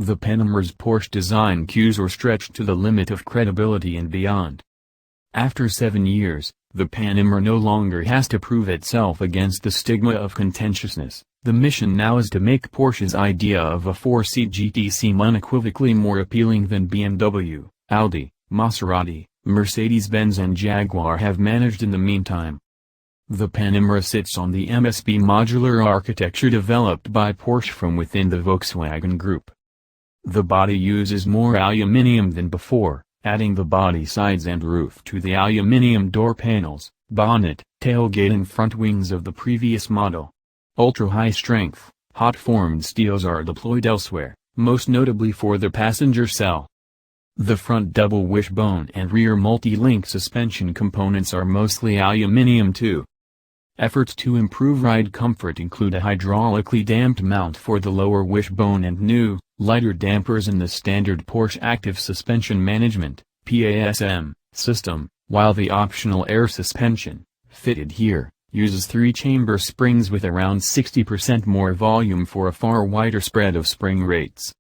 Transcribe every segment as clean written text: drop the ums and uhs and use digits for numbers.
The Panamera's Porsche design cues are stretched to the limit of credibility and beyond. After 7 years, the Panamera no longer has to prove itself against the stigma of contentiousness. The mission now is to make Porsche's idea of a 4-seat GT seem unequivocally more appealing than BMW, Audi, Maserati, Mercedes-Benz and Jaguar have managed in the meantime. The Panamera sits on the MSB modular architecture developed by Porsche from within the Volkswagen Group. The body uses more aluminium than before, adding the body sides and roof to the aluminium door panels, bonnet, tailgate and front wings of the previous model. Ultra-high-strength, hot-formed steels are deployed elsewhere, most notably for the passenger cell. The front double wishbone and rear multi-link suspension components are mostly aluminium too. Efforts to improve ride comfort include a hydraulically damped mount for the lower wishbone and new, lighter dampers in the standard Porsche Active Suspension Management (PASM) system, while the optional air suspension, fitted here, uses 3-chamber springs with around 60% more volume for a far wider spread of spring rates.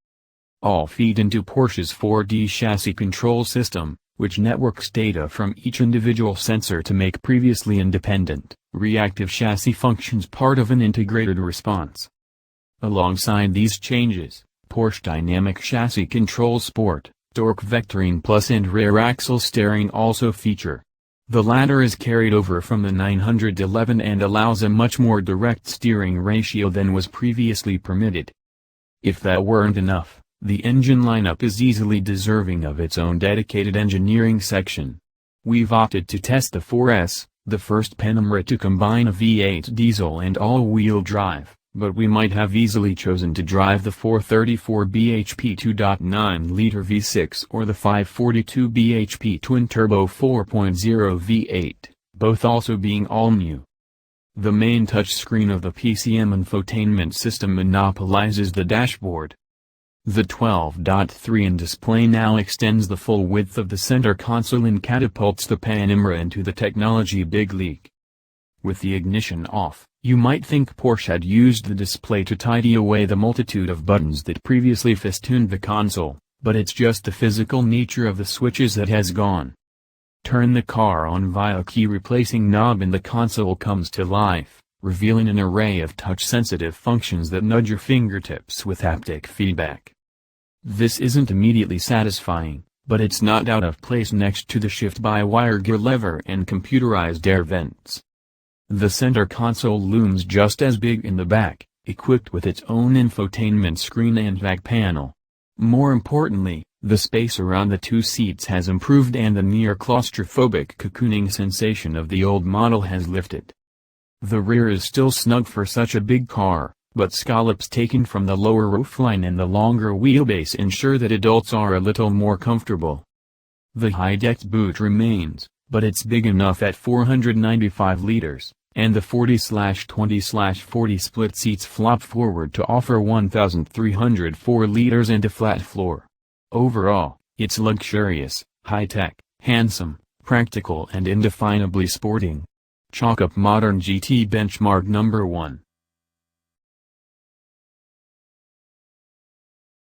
All feed into Porsche's 4D chassis control system, which networks data from each individual sensor to make previously independent, reactive chassis functions part of an integrated response. Alongside these changes, Porsche Dynamic Chassis Control Sport, Torque Vectoring Plus and rear axle steering also feature. The latter is carried over from the 911 and allows a much more direct steering ratio than was previously permitted. If that weren't enough, the engine lineup is easily deserving of its own dedicated engineering section. We've opted to test the 4S, the first Panamera to combine a V8 diesel and all-wheel drive, but we might have easily chosen to drive the 434 bhp 2.9-liter V6 or the 542 bhp twin-turbo 4.0 V8, both also being all-new. The main touchscreen of the PCM infotainment system monopolizes the dashboard. The 12.3-inch display now extends the full width of the center console and catapults the Panamera into the technology big league. With the ignition off, you might think Porsche had used the display to tidy away the multitude of buttons that previously festooned the console, but it's just the physical nature of the switches that has gone. Turn the car on via a key-replacing knob and the console comes to life, revealing an array of touch-sensitive functions that nudge your fingertips with haptic feedback. This isn't immediately satisfying, but it's not out of place next to the shift-by-wire gear lever and computerized air vents. The center console looms just as big in the back, equipped with its own infotainment screen and back panel. More importantly, the space around the two seats has improved and the near-claustrophobic cocooning sensation of the old model has lifted. The rear is still snug for such a big car, but scallops taken from the lower roofline and the longer wheelbase ensure that adults are a little more comfortable. The high-decked boot remains, but it's big enough at 495 liters, and the 40/20/40 split seats flop forward to offer 1,304 liters and a flat floor. Overall, it's luxurious, high-tech, handsome, practical and indefinably sporting. Chalk up modern GT benchmark number 1.